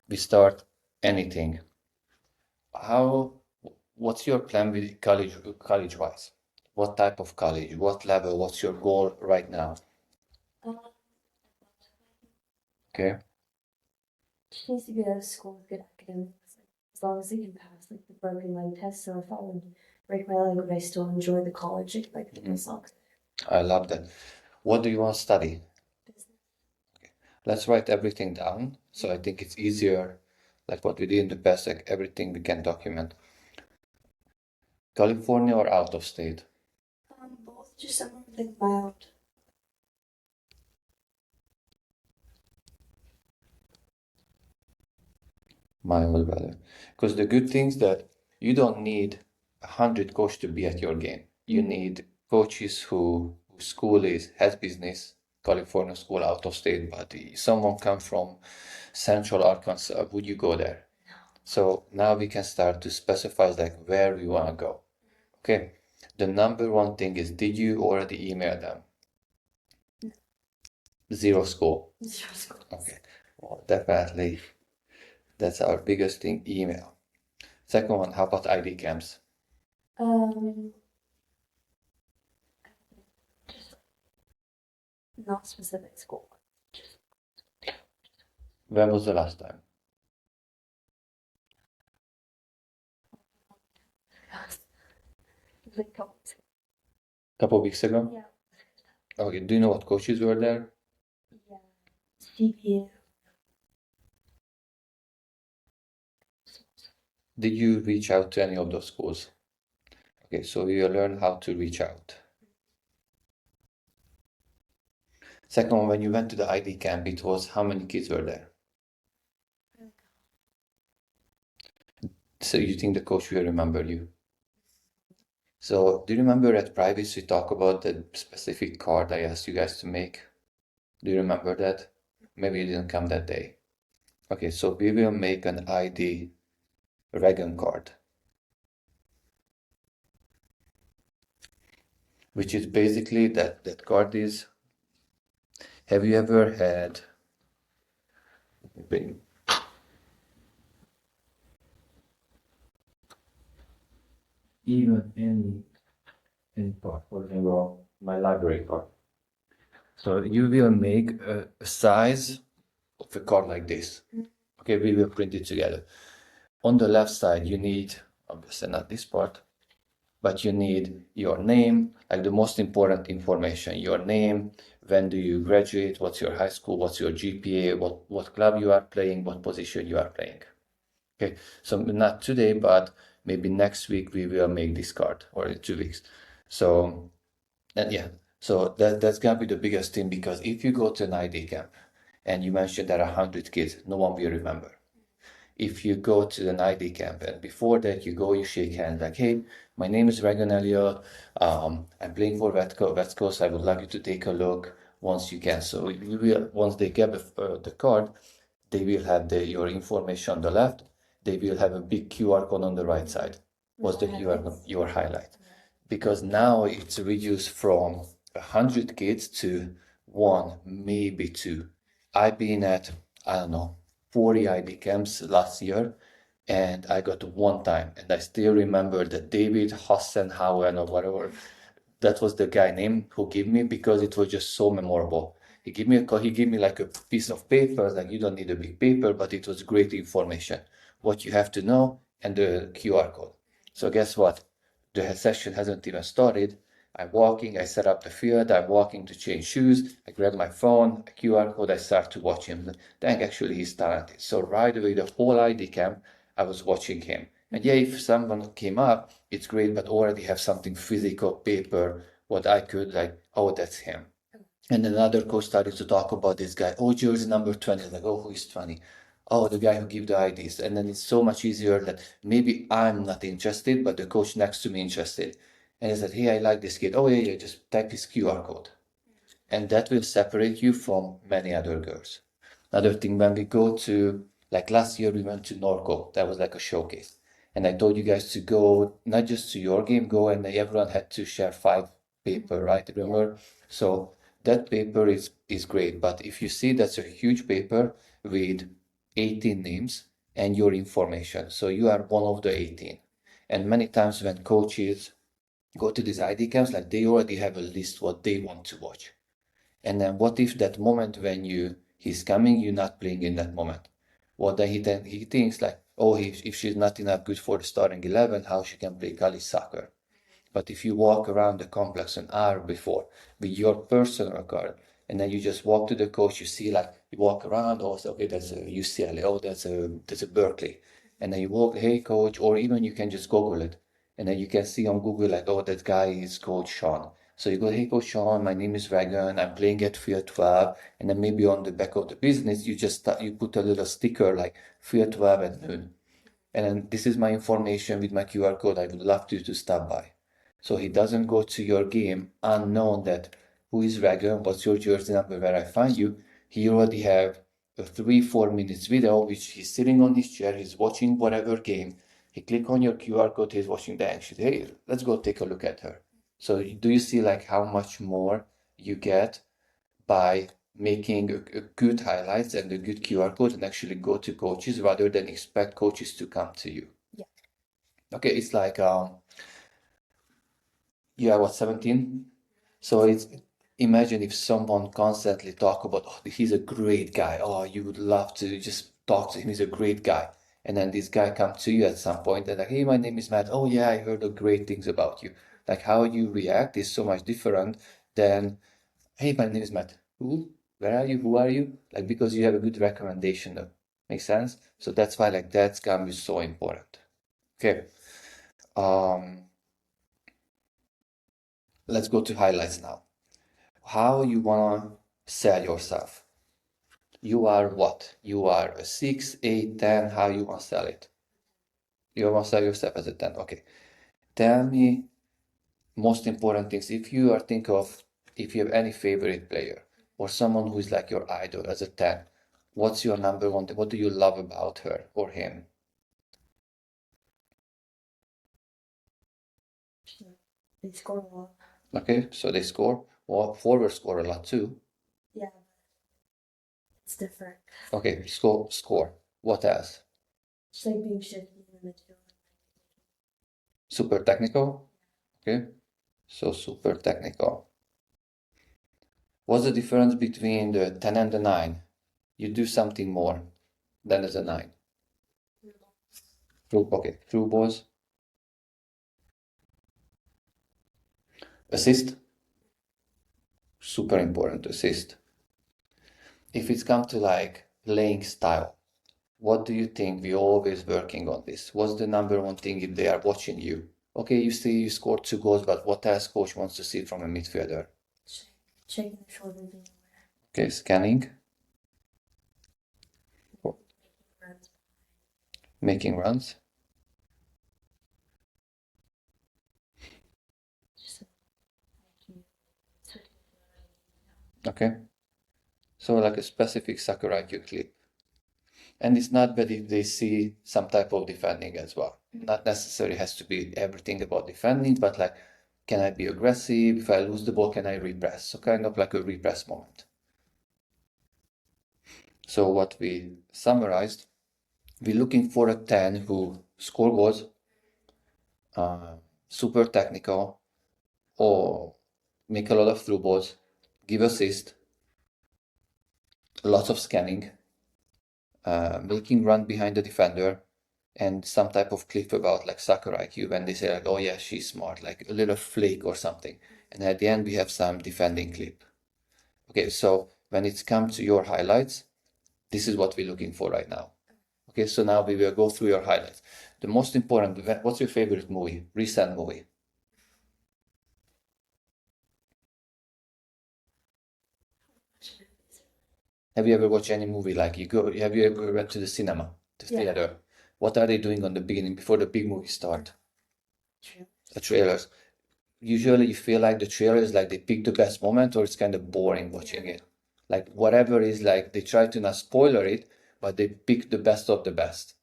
we start anything. What's your plan with college-wise? What type of college? What level? What's your goal right now? Okay. She needs to go to school with good academics, as long as they can pass like the broken leg test. So if I would break my leg, would I still enjoy the college like myself? I love that. What do you want to study? Business. Let's write everything down. So I think it's easier, like what we did in the past, like everything we can document. California or out of state? Both just somewhere like mild. Mild weather. Because the good things that you don't need 100 coaches to be at your game. You need coaches whose school has business, California school out of state, but someone come from Central Arkansas, would you go there? So now we can start to specify like where we want to go. Okay. The number one thing is, did you already email them? Zero school. Zero school. Okay. Well, definitely that's our biggest thing, email. Second one, how about ID camps? Just not specific school. When was the last time? Like a couple weeks ago. Couple weeks ago? Yeah. Okay, do you know what coaches were there? Yeah. CPA. Did you reach out to any of those schools? Okay, so you learn how to reach out. Second one, when you went to the ID camp, it was how many kids were there? So you think the coach will remember you? So do you remember at privates we talk about the specific card I asked you guys to make? Do you remember that? Maybe you didn't come that day. Okay, so we will make an ID Raegan card, which is basically that card is, have you ever had even any card, for example, my library card. So you will make a size of a card like this. Okay, we will print it together. On the left side, you need, obviously not this part, but you need your name, like the most important information, your name, when do you graduate, what's your high school, what's your GPA, what club you are playing, what position you are playing. Okay, so not today, but maybe next week we will make this card, or in 2 weeks. So, and yeah, so that's gonna be the biggest thing, because if you go to an ID camp and you mention there are 100 kids, no one will remember. If you go to an ID camp and before that you go, you shake hands like, hey, my name is Ragean Elliott. I'm playing for West Coast. I would like you to take a look once you can. So you will, once they get the card, they will have your information on the left. They will have a big QR code on the right side. What's the QR code? Your highlight. Because now it's reduced from 100 kids to one, maybe two. I've been at, I don't know, 40 ID camps last year, and I got one time, and I still remember that David Hassenhauer or whatever, that was the guy name who gave me, because it was just so memorable. He gave me he gave me like a piece of paper, like you don't need a big paper, but it was great information, what you have to know, and the QR code. So guess what? The session hasn't even started. I'm walking, I set up the field, I'm walking to change shoes, I grab my phone, a QR code, I start to watch him. Dang, actually he's talented. So right away, the whole ID camp, I was watching him. And yeah, if someone came up, it's great, but already have something physical, paper, what I could like, oh, that's him. And another coach started to talk about this guy. Oh, jersey number 20. Like, oh, who is 20? Oh, the guy who give the IDs. And then it's so much easier that maybe I'm not interested, but the coach next to me interested. And he said, hey, I like this kid. Oh, yeah, yeah, just type his QR code. And that will separate you from many other girls. Another thing, when we go to, like last year, we went to Norco. That was like a showcase. And I told you guys to go, not just to your game, go, and everyone had to share 5 paper, right? Remember? So that paper is great. But if you see that's a huge paper with 18 names and your information. So you are one of the 18. And many times when coaches go to these ID camps, like they already have a list what they want to watch. And then what if that moment when he's coming, you're not playing in that moment? Well, then he thinks like, oh, if she's not enough good for the starting 11, how she can play college soccer? But if you walk around the complex an hour before with your personal card, and then you just walk to the coach, you see like you walk around, oh, okay, that's a UCLA, oh, that's a Berkeley, and then you walk, hey coach, or even you can just Google it, and then you can see on Google like, oh, that guy is Coach Sean. So you go, hey Coach Sean, my name is Raegan, I'm playing at Fiat 12, and then maybe on the back of the business you just you put a little sticker like Fiat 12 at noon, and then this is my information with my QR code. I would love you to stop by. So he doesn't go to your game unknown that who is Raegan, what's your jersey number, where I find you. He already have a 3-4 minutes video which he's sitting on his chair, he's watching whatever game. He click on your QR code, he's watching the action. Hey, let's go take a look at her. So do you see like how much more you get by making a good highlights and a good QR code and actually go to coaches rather than expect coaches to come to you? Yeah. Okay, it's like you are what, 17? So it's imagine if someone constantly talk about, oh, he's a great guy. Oh, you would love to just talk to him. He's a great guy. And then this guy come to you at some point and like, hey, my name is Matt. Oh yeah, I heard of great things about you. Like how you react is so much different than, hey, my name is Matt. Who? Where are you? Who are you? Like because you have a good recommendation though. Makes sense? So that's why like that's gonna be so important. Okay. Let's go to highlights now. How you wanna sell yourself? You are what? You are a 6, 8, 10. How you wanna sell it? You wanna sell yourself as a 10. Okay. Tell me most important things. If you have any favorite player or someone who is like your idol as a 10, what's your number one? What do you love about her or him? They score a lot. Okay, so they score. Well, forwards score a lot too. Yeah. It's different. Okay, score. What else? It's like being shifty in the midfield. Super technical. Okay, so super technical. What's the difference between the 10 and the 9? You do something more than as a 9. Through balls. Assist. Super important, assist. If it's come to like playing style, what do you think? We're always working on this. What's the number one thing if they are watching you? Okay, you see you scored 2 goals, but what else coach wants to see from a midfielder? Checking the shoulders being aware. Okay, scanning. Runs. Making runs. Just making switching. Okay. So like a specific soccer IQ clip. And it's not bad if they see some type of defending as well. Not necessarily has to be everything about defending, but like, can I be aggressive? If I lose the ball, can I repress? So kind of like a repress moment. So what we summarized, we're looking for a 10 who score goals, super technical, or make a lot of through balls, give assist, lots of scanning, making run behind the defender, and some type of clip about like soccer IQ when they say like, oh yeah, she's smart, like a little flake or something. And at the end we have some defending clip. Okay, so when it's come to your highlights, this is what we're looking for right now. Okay, so now we will go through your highlights. The most important, what's your favorite movie? Recent movie. Have you ever watched any movie like have you ever went to the cinema, the theater? What are they doing on the beginning before the big movie start? The trailers. Usually you feel like the trailer is like they pick the best moment or it's kind of boring watching it. Like whatever is like they try to not spoiler it, but they pick the best of the best.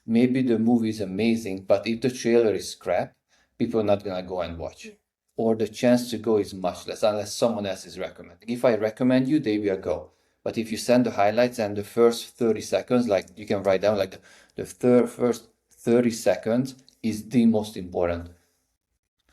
Maybe the movie is amazing, but if the trailer is crap, people are not gonna go and watch. Or the chance to go is much less unless someone else is recommending. If I recommend you, they will go. But if you send the highlights and the first 30 seconds, like you can write down like first 30 seconds is the most important.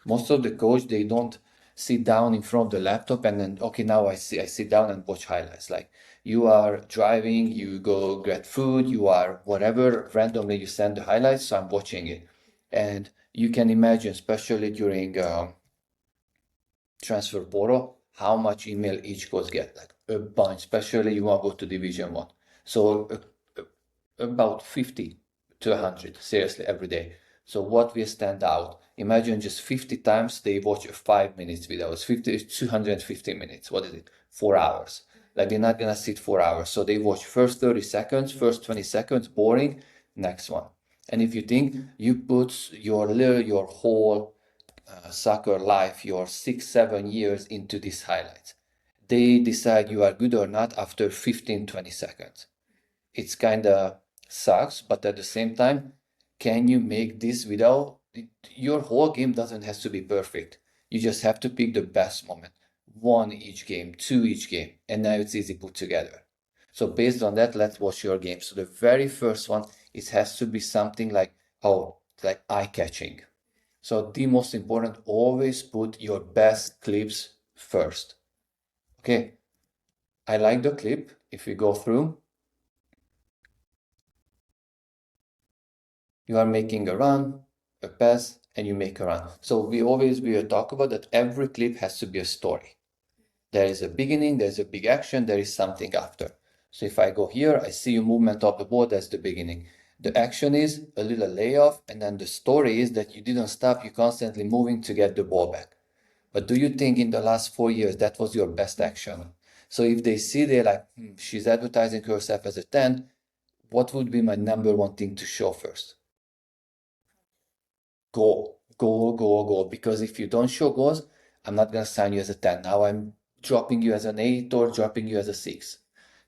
Most of the coach, they don't sit down in front of the laptop and then, okay, now I sit down and watch highlights. Like you are driving, you go get food, you are whatever, randomly you send the highlights, so I'm watching it. And you can imagine, especially during transfer portal, how much email each coach get, like a bunch, especially you want to go to Division 1. So about 50 to 100, seriously, every day. So what will stand out? Imagine just 50 times they watch a 5 minutes video. It's 250 minutes. What is it? 4 hours. Like they're not gonna sit 4 hours. So they watch first 30 seconds, first 20 seconds, boring, next one. And if you think you put your whole soccer life, your 6-7 years into these highlights, they decide you are good or not after 15-20 seconds. It's kind of sucks, but at the same time, can you make this without your whole game doesn't have to be perfect. You just have to pick the best moment. One each game, two each game, and now it's easy put together. So based on that, let's watch your game. So the very first one, it has to be something like, oh, like eye-catching. So the most important, always put your best clips first. Okay, I like the clip. If we go through, you are making a run, a pass, and you make a run. So we will talk about that every clip has to be a story. There is a beginning, there's a big action, there is something after. So if I go here, I see a movement of the ball, that's the beginning. The action is a little layoff, and then the story is that you didn't stop, you're constantly moving to get the ball back. But do you think in the last 4 years that was your best action? So if they see they're like, she's advertising herself as a 10, what would be my number one thing to show first? Goal, goal, goal, goal. Because if you don't show goals, I'm not going to sign you as a 10. Now I'm dropping you as an 8 or dropping you as a 6.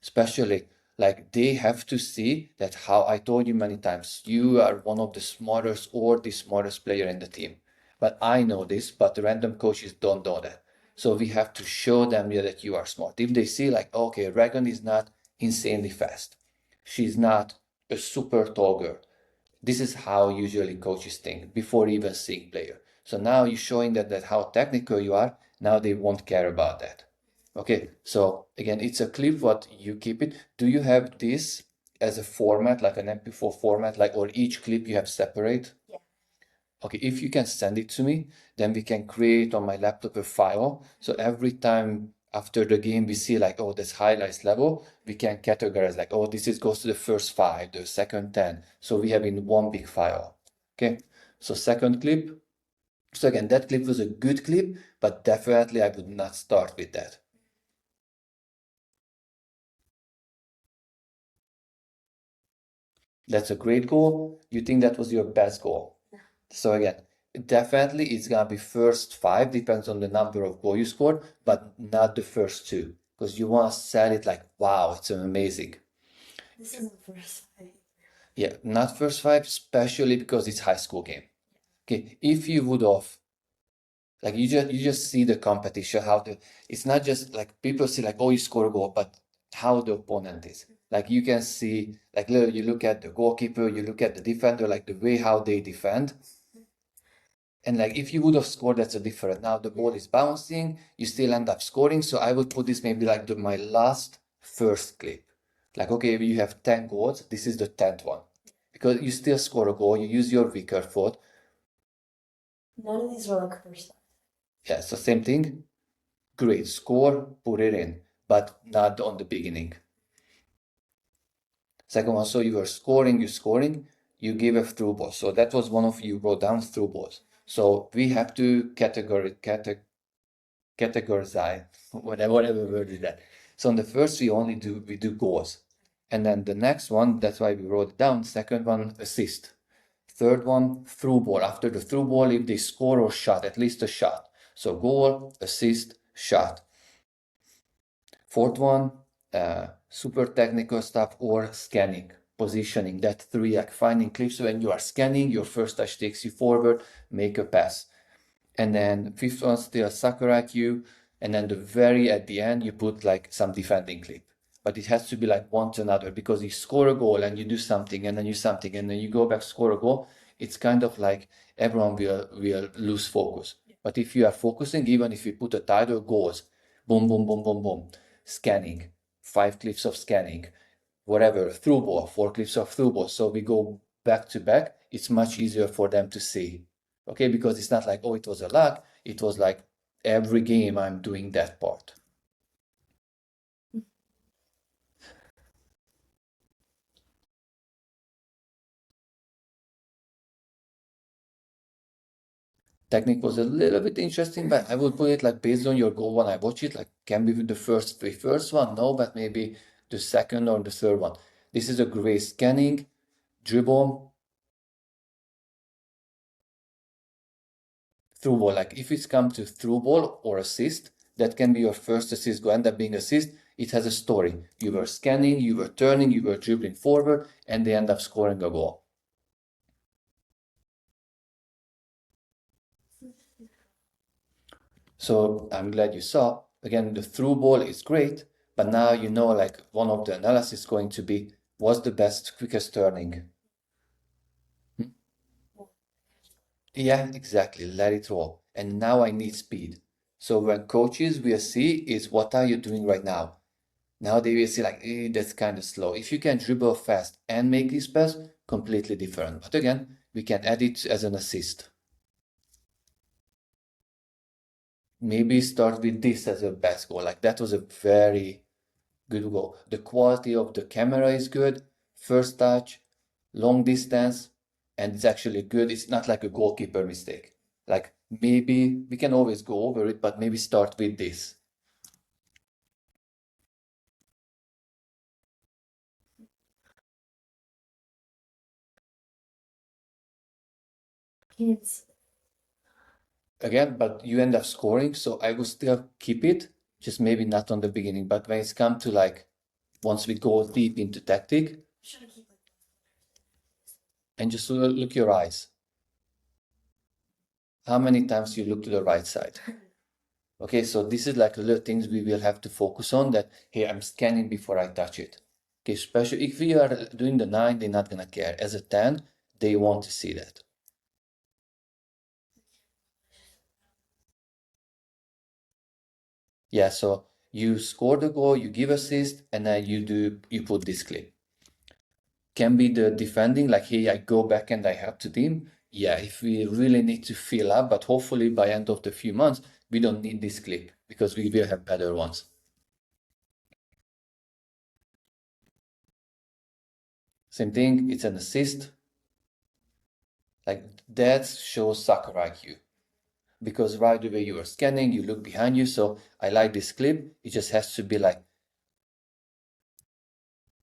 Especially, like, they have to see that how I told you many times, you are one of the smartest or the smartest player in the team. But I know this, but the random coaches don't know that. So we have to show them that you are smart. If they see like, okay, Raegan is not insanely fast. She's not a super tall girl. This is how usually coaches think before even seeing player. So now you're showing that how technical you are. Now they won't care about that. Okay, so again, it's a clip what you keep it. Do you have this as a format, like an MP4 format, like, or each clip you have separate? Yeah. Okay, if you can send it to me, then we can create on my laptop a file. So every time after the game we see like, oh, this highlights level, we can categorize like, oh, this goes to the first 5, the second 10. So we have in one big file. Okay, so second clip. So again, that clip was a good clip, but definitely I would not start with that. That's a great goal. You think that was your best goal? No. So again, definitely it's gonna be first 5, depends on the number of goals you scored, but not the first 2, because you want to sell it like, wow, it's amazing. This is the first fight. Yeah, not first 5, especially because it's high school game. Okay, if you would have, like, you just see the competition, it's not just like people see like, oh, you score a goal, but how the opponent is. Like you can see, like you look at the goalkeeper, you look at the defender, like the way how they defend. And like if you would have scored, that's a different. Now the ball is bouncing, you still end up scoring. So I would put this maybe like my last first clip. Like, okay, you have 10 goals, this is the 10th one. Because you still score a goal, you use your weaker foot. None of these were like first. Yeah, so same thing. Great, score, put it in, but not on the beginning. Second one, so you are scoring, you give a through ball. So that was one of you wrote down through balls. So we have to categorize, whatever word is that. So on the first we do goals. And then the next one, that's why we wrote it down. Second one, assist. Third one, through ball. After the through ball, if they score or shot, at least a shot. So goal, assist, shot. Fourth one, super technical stuff or scanning, positioning. That 3, like finding clips when you are scanning, your first touch takes you forward, make a pass. And then fifth one, still soccer IQ. And then at the end, you put like some defending clip. but it has to be like one to another, because you score a goal and you do something and then you something and then you go back, score a goal. It's kind of like everyone will lose focus. But if you are focusing, even if you put a title, goals, boom, boom, boom, boom, boom, scanning, 5 clips of scanning, whatever, through ball, 4 clips of through ball. So we go back to back. It's much easier for them to see. Okay, because it's not like, oh, it was a luck. It was like every game I'm doing that part. Technique was a little bit interesting, but I would put it like based on your goal when I watch it, like can be the first one, no, but maybe the second or the third one. This is a great scanning, dribble, through ball. Like if it's come to through ball or assist, that can be your first assist, go end up being assist. It has a story. You were scanning, you were turning, you were dribbling forward, and they end up scoring a goal. So I'm glad you saw. Again, the through ball is great, but now you know like one of the analysis is going to be what's the best, quickest turning. Yeah, exactly. Let it roll. And now I need speed. So when coaches will see is what are you doing right now? Now they will see like, that's kind of slow. If you can dribble fast and make this pass, completely different. But again, we can add it as an assist. Maybe start with this as a best goal. Like that was a very good goal. The quality of the camera is good. First touch, long distance, and it's actually good. It's not like a goalkeeper mistake. Like maybe we can always go over it, but maybe start with this. Kids. Again, but you end up scoring, so I will still keep it, just maybe not on the beginning. But when it's come to like once we go deep into tactic, Should I keep like and just look your eyes. How many times you look to the right side? Okay, so this is like little things we will have to focus on that, hey, I'm scanning before I touch it. Okay, especially if we are doing the 9, they're not gonna care. As a 10, they want to see that. Yeah, so you score the goal, you give assist, and then you put this clip. Can be the defending, like hey, I go back and I help the team. Yeah, if we really need to fill up, but hopefully by end of the few months, we don't need this clip because we will have better ones. Same thing, it's an assist. Like that shows soccer IQ. Because right away you are scanning, you look behind you. So I like this clip. It just has to be like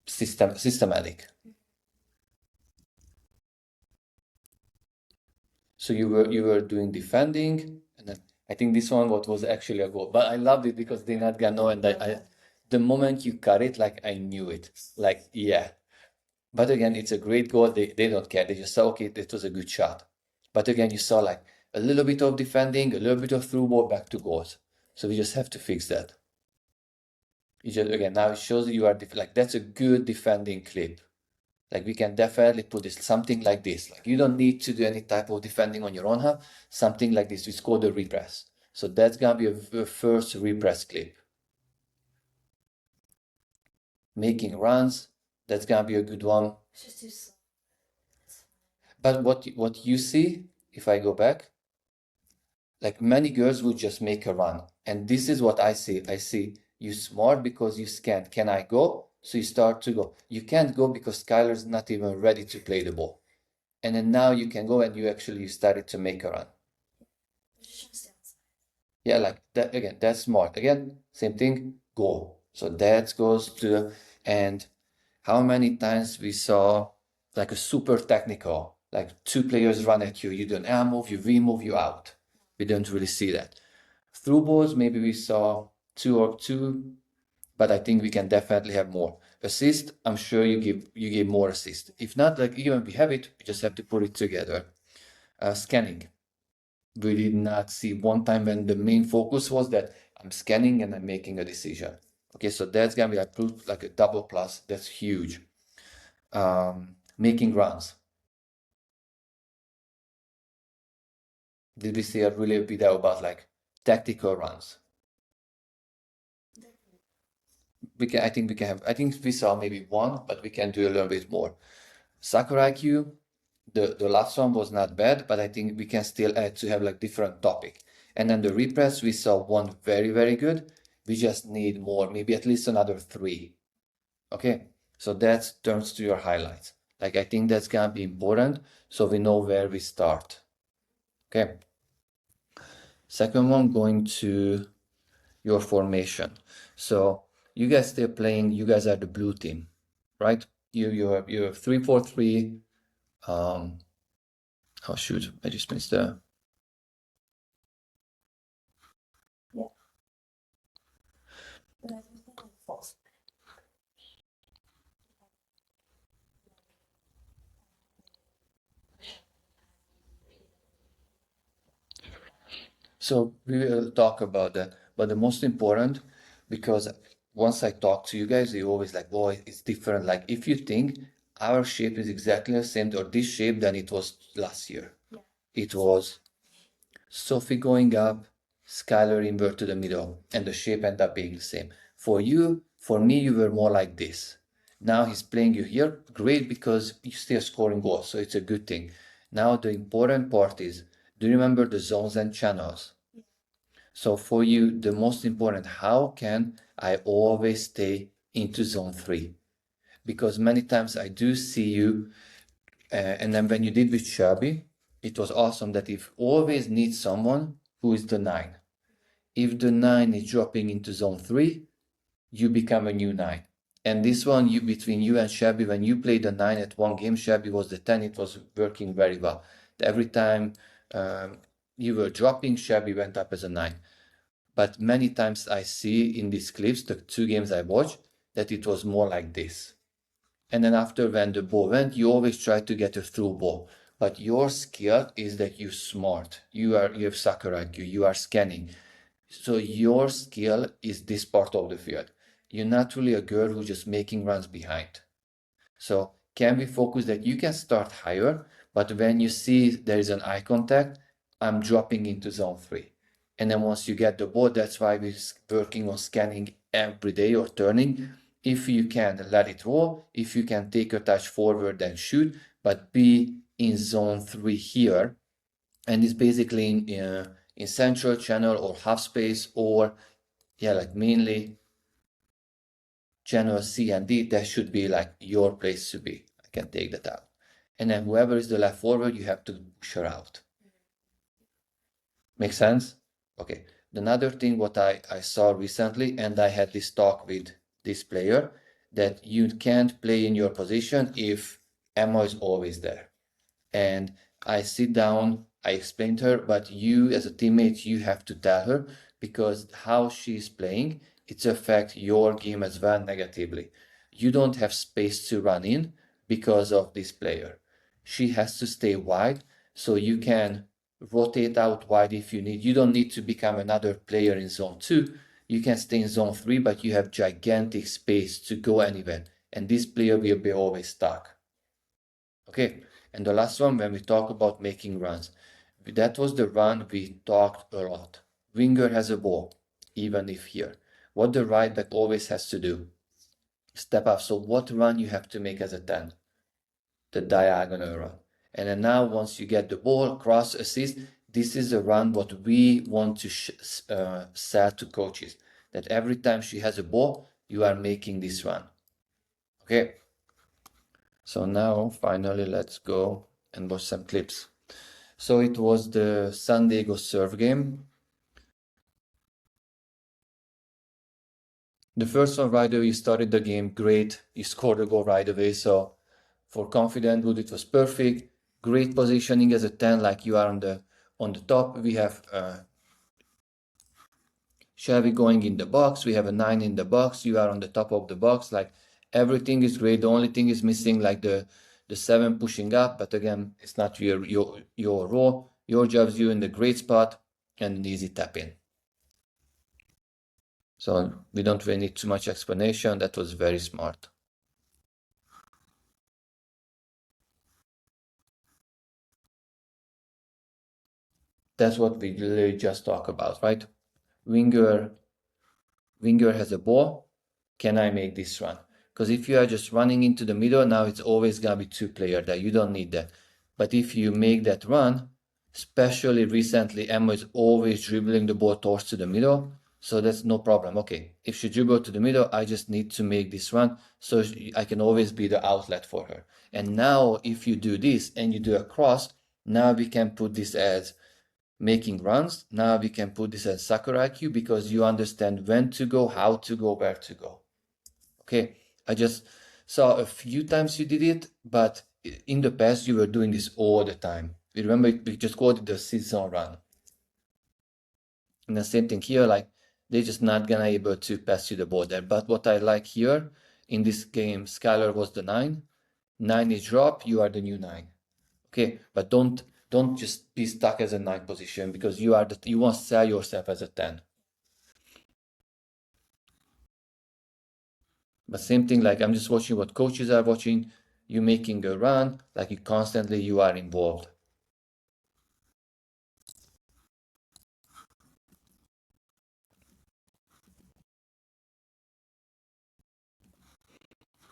systematic. So you were doing defending, and then I think this one what was actually a goal. But I loved it because they not gonna know, and the moment you cut it, like I knew it. Like yeah. But again, it's a great goal. They don't care. They just saw okay, it was a good shot. But again, you saw like a little bit of defending, a little bit of through ball back to goals. So we just have to fix that. You just again now it shows you are like that's a good defending clip. Like we can definitely put this something like this. Like you don't need to do any type of defending on your own half. Something like this. It's called a repress. So that's gonna be a first repress clip. Making runs. That's gonna be a good one. it's just too slow. But what you see, if I go back, like many girls would just make a run, and this is what I see. I see you smart because you scan. Can I go? So you start to go. You can't go because Skylar's not even ready to play the ball. And then now you can go and you actually started to make a run. Just outside. Yeah, like that again, that's smart. Again, same thing, go. So that goes to, and how many times we saw like a super technical, like 2 players run at you, you do an L move, you V move, you out. We don't really see that. Through balls, maybe we saw 2 or 2, but I think we can definitely have more. Assist, I'm sure you give more assist. If not, like even we have it, we just have to put it together. Scanning. We did not see one time when the main focus was that I'm scanning and I'm making a decision. Okay, so that's gonna be like a double plus. That's huge. Making runs. Did we see a really video about like tactical runs? I think we can have. I think we saw maybe one, but we can do a little bit more. Soccer IQ. The last one was not bad, but I think we can still add to have like different topic. And then the repress, we saw one very good. We just need more, maybe at least another 3. Okay, so that turns to your highlights. Like I think that's gonna be important, so we know where we start. Okay. Second one, going to your formation. So you guys still playing. You guys are the blue team, right? You have 3-4-3. Oh shoot, I just missed the. Yeah. But I think like false. So we will talk about that. But the most important, because once I talk to you guys, you always like, oh, it's different. Like if you think our shape is exactly the same or this shape than it was last year. Yeah. It was Sophie going up, Skylar invert to the middle, and the shape ended up being the same. For me, you were more like this. Now he's playing you here, great because you're still scoring goals, so it's a good thing. Now the important part is, do you remember the zones and channels? So for you, the most important, how can I always stay into zone 3? Because many times I do see you, and then when you did with Shelby, it was awesome that if always need someone who is the 9. If the 9 is dropping into zone 3, you become a new 9. And this one, between you and Shelby, when you played the 9 at one game, Shelby was the 10, it was working very well. Every time you were dropping, Shelby went up as a 9. But many times I see in these clips, the 2 games I watched, that it was more like this. And then after when the ball went, you always try to get a through ball. But your skill is that you're smart. You have soccer IQ. You are scanning. So your skill is this part of the field. You're not really a girl who's just making runs behind. So can we focus that you can start higher, but when you see there is an eye contact, I'm dropping into zone 3. And then once you get the ball, that's why we're working on scanning every day or turning. If you can let it roll, if you can take a touch forward and shoot, but be in zone 3 here. And it's basically in central channel or half space or like mainly channel C and D, that should be like your place to be. I can take that out. And then whoever is the left forward, you have to push her out. Make sense? Okay. Another thing what I saw recently, and I had this talk with this player, that you can't play in your position if Emma is always there. And I sit down, I explained to her, but you as a teammate, you have to tell her, because how she's playing, it affects your game as well negatively. You don't have space to run in because of this player. She has to stay wide, so you can rotate out wide if you need. You don't need to become another player in zone 2. You can stay in zone 3, but you have gigantic space to go anywhere. And this player will be always stuck. Okay, and the last one, when we talk about making runs, that was the run we talked a lot. Winger has a ball, even if here. What the right back always has to do, step up. So what run you have to make as a 10? The diagonal run. And then now once you get the ball, cross, assist, this is a run what we want to sell to coaches. That every time she has a ball, you are making this run. Okay. So now finally let's go and watch some clips. So it was the San Diego surf game. The first one right away, you started the game great. You scored a goal right away. So for confident good, it was perfect. Great positioning as a 10, like you are on the top. We have Shelby going in the box. We have a 9 in the box. You are on the top of the box. Like everything is great. The only thing is missing like the 7 pushing up. But again, it's not your role. Your job is you in the great spot and an easy tap in. So we don't really need too much explanation. That was very smart. That's what we literally just talked about, right? Winger has a ball. Can I make this run? Because if you are just running into the middle, now it's always gonna be two player there. You don't need that. But if you make that run, especially recently, Emma is always dribbling the ball towards to the middle. So that's no problem. Okay, if she dribble to the middle, I just need to make this run so I can always be the outlet for her. And now if you do this and you do a cross, now we can put this as making runs. Now we can put this as soccer IQ because you understand when to go, how to go, where to go. Okay, I just saw a few times you did it, but in the past you were doing this all the time. You remember we just called it the season run. And the same thing here, like they're just not gonna able to pass you the ball there. But what I like here in this game, Skylar was the 9. 9 is drop, you are the new 9. Okay, but don't just be stuck as a 9 position because you want to sell yourself as a 10. But same thing, like I'm just watching what coaches are watching. You making a run, like you are involved.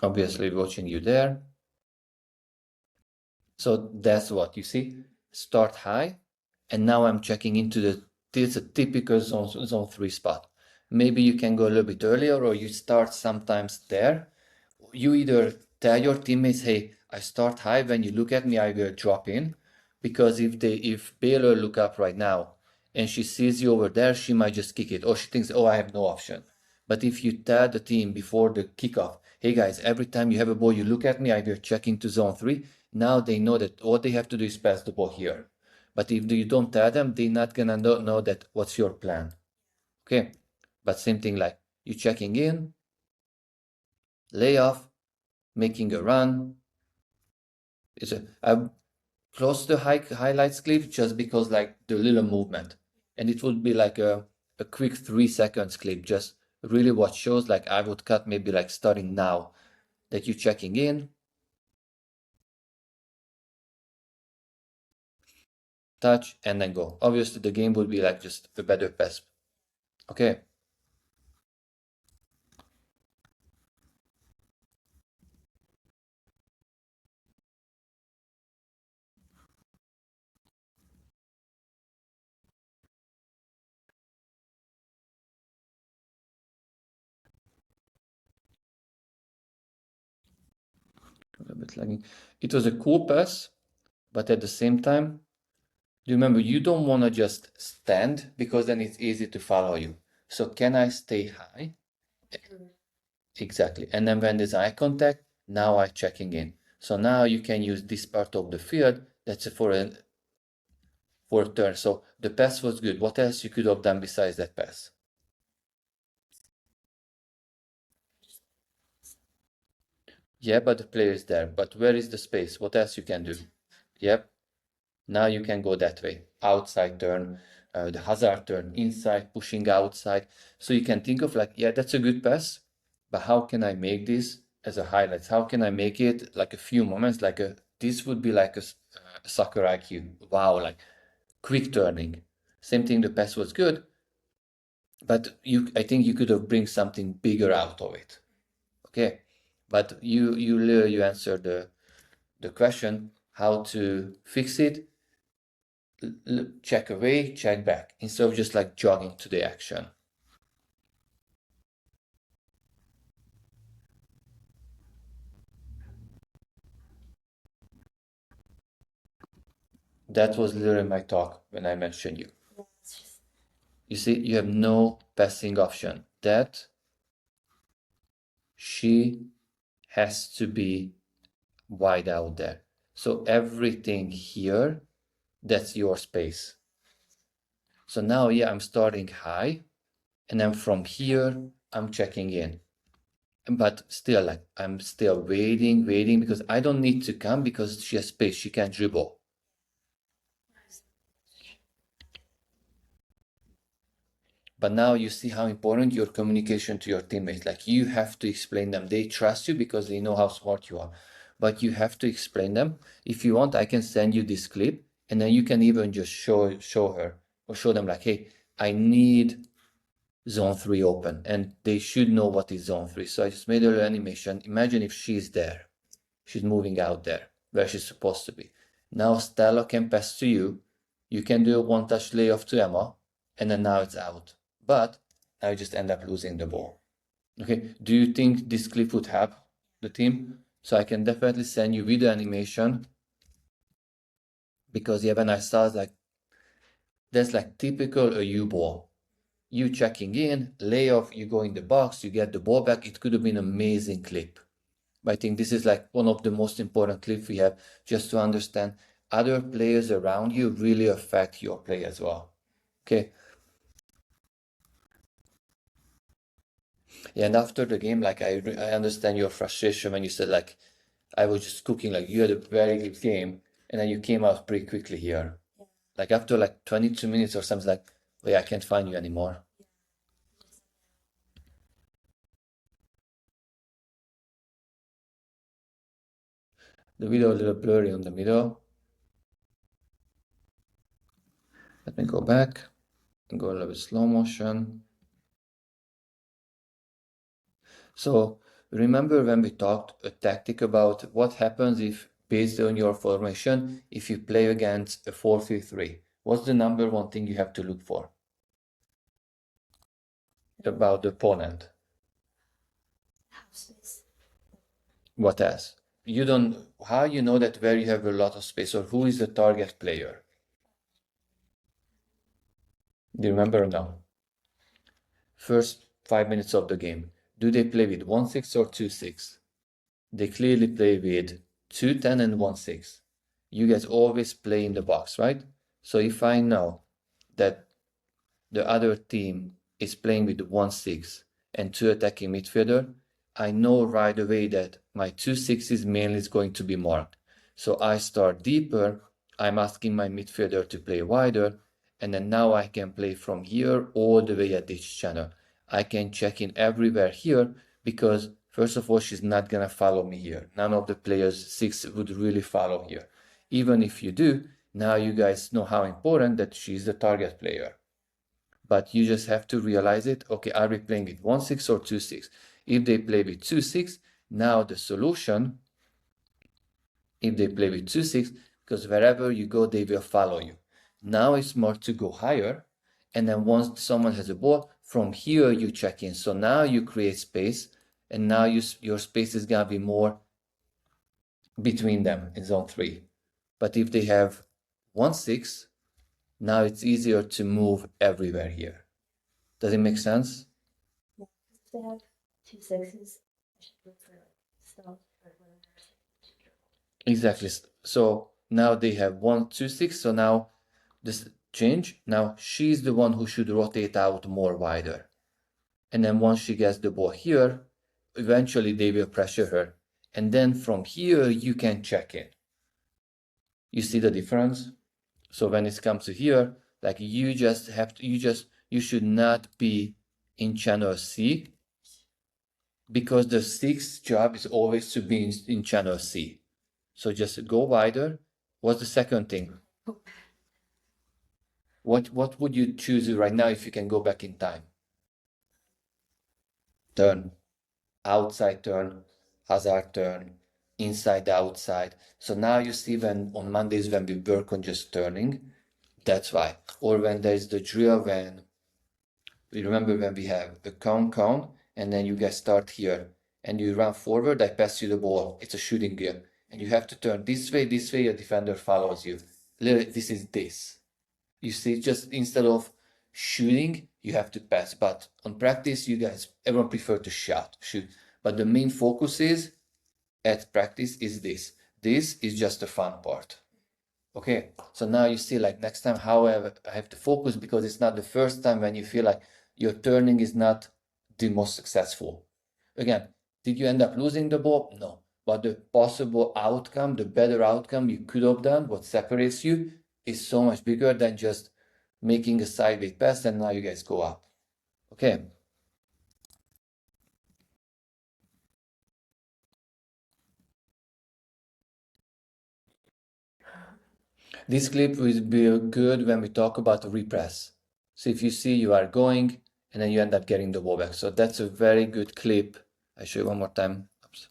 Obviously watching you there. So that's what you see. Start high, and now I'm checking into it's a typical zone 3 spot. Maybe you can go a little bit earlier, or you start sometimes there. You either tell your teammates, hey, I start high, when you look at me, I will drop in. Because if Baylor look up right now and she sees you over there, she might just kick it. Or she thinks, oh, I have no option. But if you tell the team before the kickoff, hey guys, every time you have a ball, you look at me, I will check into zone 3. Now they know that all they have to do is pass the ball here. But if you don't tell them, they're not gonna know that what's your plan. Okay? But same thing, like you checking in, layoff, making a run. I close the highlights clip just because like the little movement, and it would be like a quick 3 seconds clip, just really what shows. Like I would cut maybe like starting now that you're checking in, touch, and then go. Obviously the game would be like just a better pass. Okay. A bit lagging. It was a cool pass, but at the same time, remember you don't want to just stand because then it's easy to follow you. So can I stay high? Exactly. And then when there's eye contact, now I'm checking in. So now you can use this part of the field that's for a turn. So the pass was good. What else you could have done besides that pass? Yeah, but the player is there. But where is the space? What else you can do? Yep. Now you can go that way. Outside turn, the hazard turn, inside, pushing outside. So you can think of like, yeah, that's a good pass, but how can I make this as a highlight? How can I make it like a few moments, this would be like a soccer IQ. Wow, like quick turning. Same thing, the pass was good, but I think you could have bring something bigger out of it. Okay, but you answered the question how to fix it. Check away, check back, instead of just like jogging to the action. That was literally my talk when I mentioned you. You see, you have no passing option. That she has to be wide out there. So everything here, that's your space. So now, yeah, I'm starting high, and then from here, I'm checking in. But still, like, I'm still waiting, because I don't need to come because she has space. She can dribble. But now you see how important your communication to your teammates. Like you have to explain them. They trust you because they know how smart you are. But you have to explain them. If you want, I can send you this clip, and then you can even just show her or show them like, hey, I need zone 3 open, and they should know what is zone 3. So I just made a little animation. Imagine if she's there. She's moving out there where she's supposed to be. Now Stella can pass to you. You can do a one-touch layoff to Emma, and then now it's out. But I just end up losing the ball. Okay, do you think this clip would help the team? So I can definitely send you video animation, because yeah, when I saw it, like, that's like typical a U ball. You checking in, layoff, you go in the box, you get the ball back. It could have been an amazing clip. But I think this is like one of the most important clips we have, just to understand other players around you really affect your play as well. Okay. Yeah, and after the game, like I understand your frustration when you said like I was just cooking, like you had a very good game and then you came out pretty quickly here. Like after like 22 minutes or something, like, wait, I can't find you anymore. The video a little blurry on the middle. Let me go back and go a little bit slow motion. So remember when we talked a tactic about what happens if, based on your formation, if you play against a 4-3-3? What's the number one thing you have to look for about the opponent? Half space. What else? You don't, how you know that where you have a lot of space, or who is the target player? Do you remember or no? First 5 minutes of the game, do they play with 1-6 or 2-6? They clearly play with 2-10 and 1-6. You guys always play in the box, right? So if I know that the other team is playing with 1-6 and 2 attacking midfielder, I know right away that my 2-6 mainly is going to be marked. So I start deeper, I'm asking my midfielder to play wider, and then now I can play from here all the way at this channel. I can check in everywhere here, because first of all, she's not gonna follow me here. None of the players 6 would really follow here. Even if you do, now you guys know how important that she's the target player. But you just have to realize it. Okay, are we playing with 1-6 or 2-6? If they play with 2-6, now the solution, if they play with 2-6, because wherever you go, they will follow you. Now it's more to go higher, and then once someone has a ball, from here you check in. So now you create space, and now your space is gonna be more between them in zone 3. But if they have 1-6, now it's easier to move everywhere here. Does it make sense? Yeah, if they have 2-6s, I should look for like stuff or whatever. Exactly. So now they have 1-2-6. So now this change. Now she's the one who should rotate out more wider. And then once she gets the ball here, eventually they will pressure her. And then from here, you can check in. You see the difference? So when it comes to here, like you just have to, you should not be in channel C, because the 6th job is always to be in channel C. So just go wider. What's the second thing? What would you choose right now if you can go back in time? Turn. Outside turn, hazard turn, inside outside. So now you see when on Mondays when we work on just turning, that's why. Or when there's the drill, when we remember when we have the count, and then you guys start here and you run forward, I pass you the ball. It's a shooting game. And you have to turn this way, a defender follows you. Literally, this is this. You see, just instead of shooting, you have to pass. But on practice, you guys, everyone prefer to shoot. But the main focus is, at practice, is this. This is just the fun part. Okay, so now you see, like, next time how I have to focus, because it's not the first time when you feel like your turning is not the most successful. Again, did you end up losing the ball? No. But the possible outcome, the better outcome you could have done, what separates you, is so much bigger than just making a sideways pass and now you guys go up. Okay. This clip will be good when we talk about repress. So if you see you are going and then you end up getting the ball back. So that's a very good clip. I show you one more time. Oops.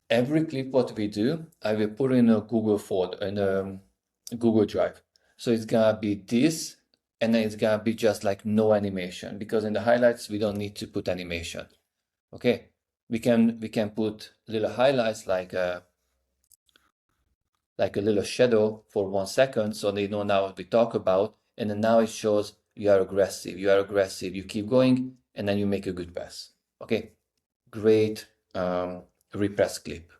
Every clip what we do, I will put in a Google folder, in a Google Drive. So it's gonna be this, and then it's gonna be just like no animation, because in the highlights we don't need to put animation. Okay, we can put little highlights like a little shadow for 1 second, so they know now what we talk about, and then now it shows you are aggressive, you keep going, and then you make a good pass. Okay, great repress clip.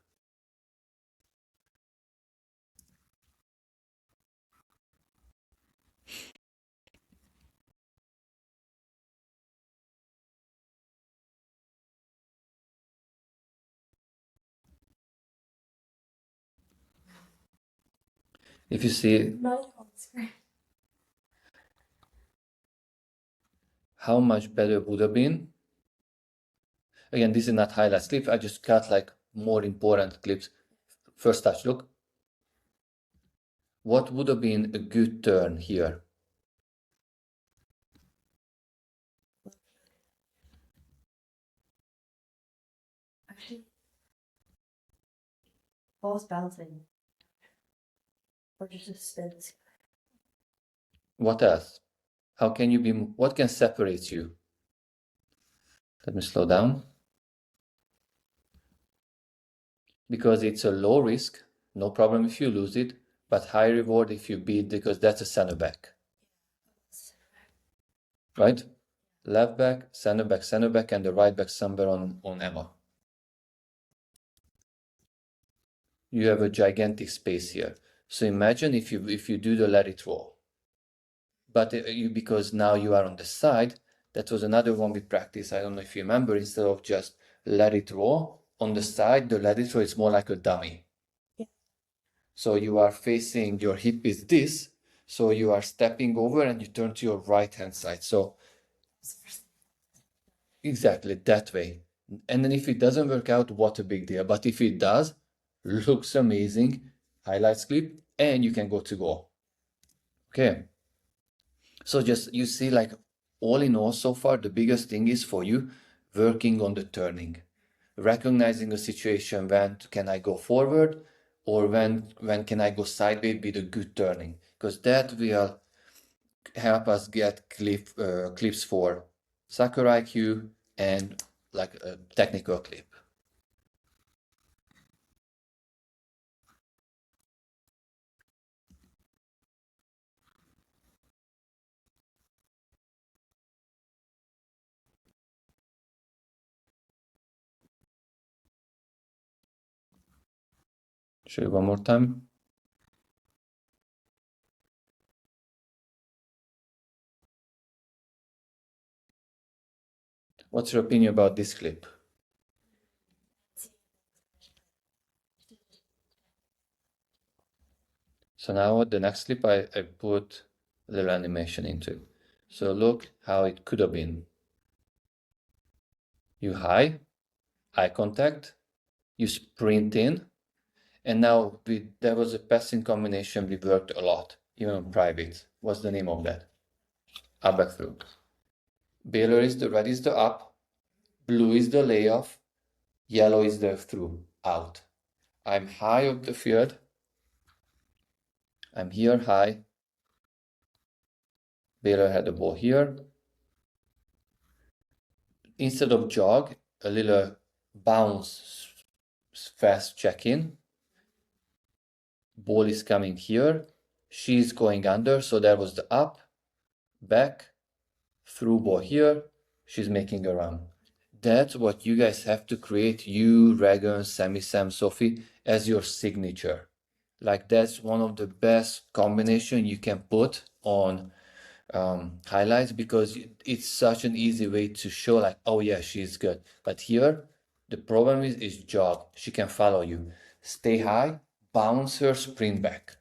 If you see Not on screen. how much better it would have been. Again, this is not highlights clip, I just cut like more important clips. First touch, look. What would have been a good turn here? Actually, ball's bouncing. Or just a spin. What else? How can you be, what can separate you? Let me slow down. Because it's a low risk, no problem if you lose it, but high reward if you beat, because that's a center back. Right? Left back, center back, and the right back somewhere on Emma. You have a gigantic space here. So imagine if you do the let it roll. But because now you are on the side, that was another one we practiced. I don't know if you remember, instead of just let it roll on the side, the let it roll is more like a dummy. Yeah. So you are facing, your hip is this, so you are stepping over and you turn to your right hand side. So exactly that way. And then if it doesn't work out, what a big deal. But if it does, looks amazing, highlights clip, and you can go to goal. Okay. So just you see, like, all in all, so far, the biggest thing is for you working on the turning, recognizing a situation when can I go forward, or when can I go sideways with a good turning, because that will help us get clips for soccer IQ and like a technical clip. Show you one more time. What's your opinion about this clip? So now the next clip, I put a little animation into it. So look how it could have been. You eye contact, you sprint in, and now there was a passing combination we worked a lot, even on private. What's the name of that? Up back through. Baylor is the red is the up, blue is the layoff, yellow is the through, out. I'm high up the field. I'm here high. Baylor had the ball here. Instead of jog, a little bounce, fast check-in. Ball is coming here. She's going under, so that was the up, back, through ball here. She's making a run. That's what you guys have to create, you, Raegan, Sammy, Sam, Sophie, as your signature. Like, that's one of the best combination you can put on highlights, because it's such an easy way to show, like, oh yeah, she's good. But here, the problem is jog. She can follow you. Stay high, bounce her, sprint back.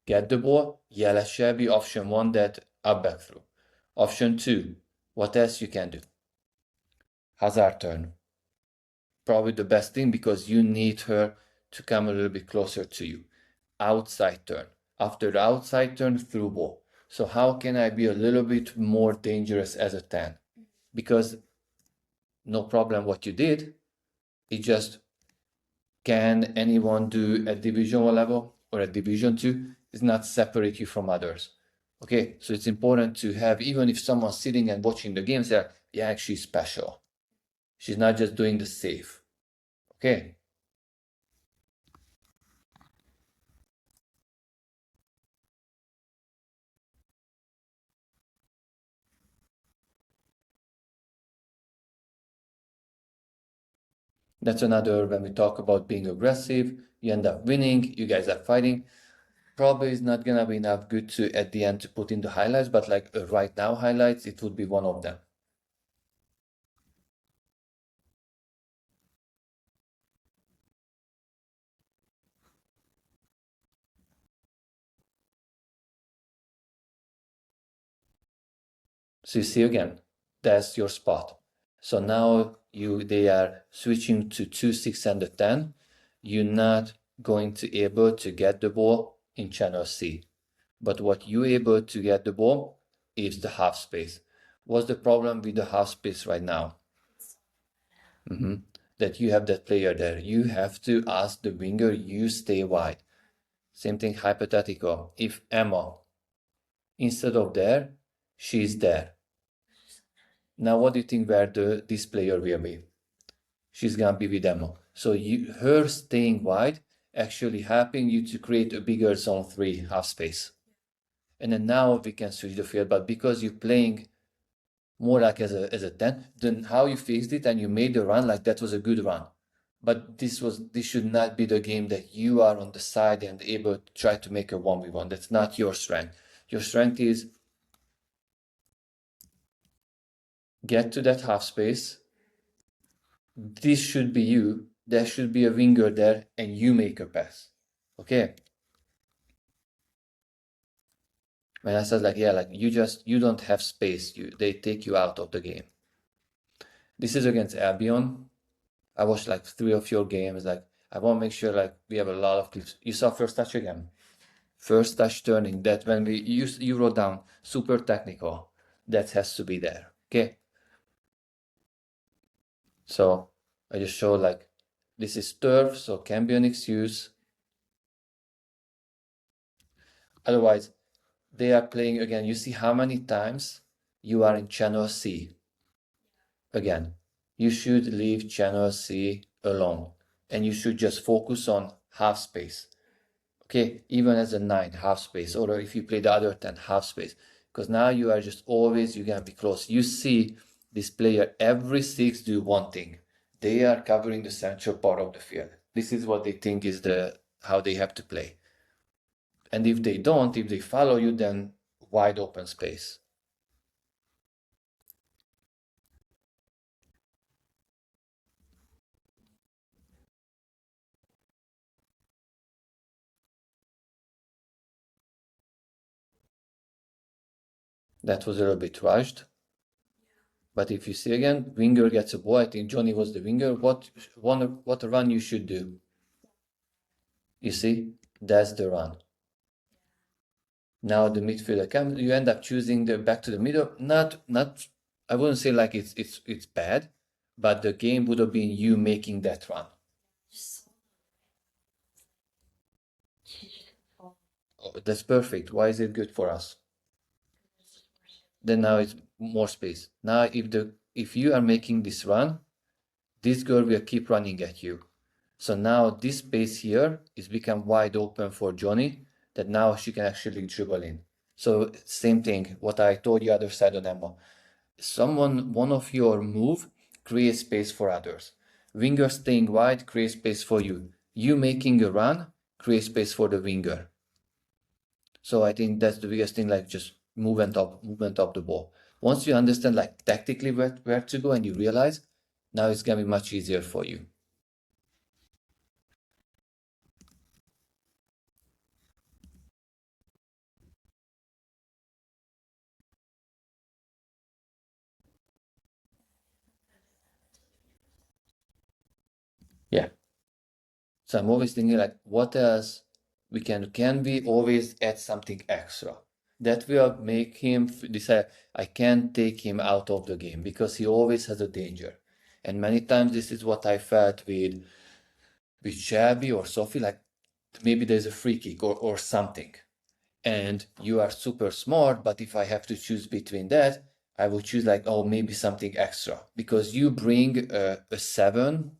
Get the ball, yell at Shelby, option one, that up back through. Option 2, what else you can do? Hazard turn. Probably the best thing because you need her to come a little bit closer to you. Outside turn. After the outside turn, through ball. So how can I be a little bit more dangerous as a 10? Because no problem what you did, it just can anyone do at division 1 level or at division 2 is not separate you from others. Okay, so it's important to have, even if someone's sitting and watching the game, say, yeah, she's special. She's not just doing the safe. Okay. That's another, when we talk about being aggressive, you end up winning, you guys are fighting. Probably is not gonna be enough good to at the end to put in the highlights, but like right now highlights, it would be one of them. So you see again, that's your spot. So now they are switching to 2, 6, and the 10. You're not going to able to get the ball in channel C. But what you're able to get the ball is the half space. What's the problem with the half space right now? That you have that player there. You have to ask the winger, you stay wide. Same thing hypothetical. If Emma, instead of there, she's there. Now what do you think where this player will be? She's gonna be with Emma. So her staying wide actually helping you to create a bigger zone 3 half space. And then now we can switch the field, but because you're playing more like as a 10, then how you fixed it and you made the run, like that was a good run. But this should not be the game that you are on the side and able to try to make a 1v1. That's not your strength. Your strength is get to that half space. This should be you. There should be a winger there and you make a pass. Okay? When I said like, yeah, like you don't have space. They take you out of the game. This is against Albion. I watched like 3 of your games. Like I want to make sure like we have a lot of clips. You saw first touch again. First touch turning. That when you wrote down super technical. That has to be there. Okay. So I just showed like this is turf, so can be an excuse. Otherwise, they are playing again. You see how many times you are in channel C. Again, you should leave channel C alone and you should just focus on half space. Okay, even as a 9, half space, or if you play the other 10, half space, because now you are just always, you're gonna be close. You see this player, every 6 do one thing. They are covering the central part of the field. This is what they think is how they have to play. And if they don't, if they follow you, then wide open space. That was a little bit rushed. But if you see again, winger gets a ball. I think Johnny was the winger. What run you should do? You see, that's the run. Now the midfielder comes. You end up choosing the back to the middle. Not. I wouldn't say like it's bad, but the game would have been you making that run. Oh, that's perfect. Why is it good for us? Then now it's more space. Now if you are making this run, this girl will keep running at you. So now this space here is become wide open for Johnny, that now she can actually dribble in. So same thing, what I told you other side on Emma. One of your move creates space for others. Winger staying wide creates space for you. You making a run creates space for the winger. So I think that's the biggest thing, like just movement of the ball. Once you understand like tactically where to go and you realize, now it's gonna be much easier for you. So I'm always thinking like, what else can we always add something extra that will make him decide I can't take him out of the game because he always has a danger. And many times this is what I felt with Shelby or Sophie, like maybe there's a free kick or something. And you are super smart, but if I have to choose between that, I would choose like, oh, maybe something extra because you bring a 7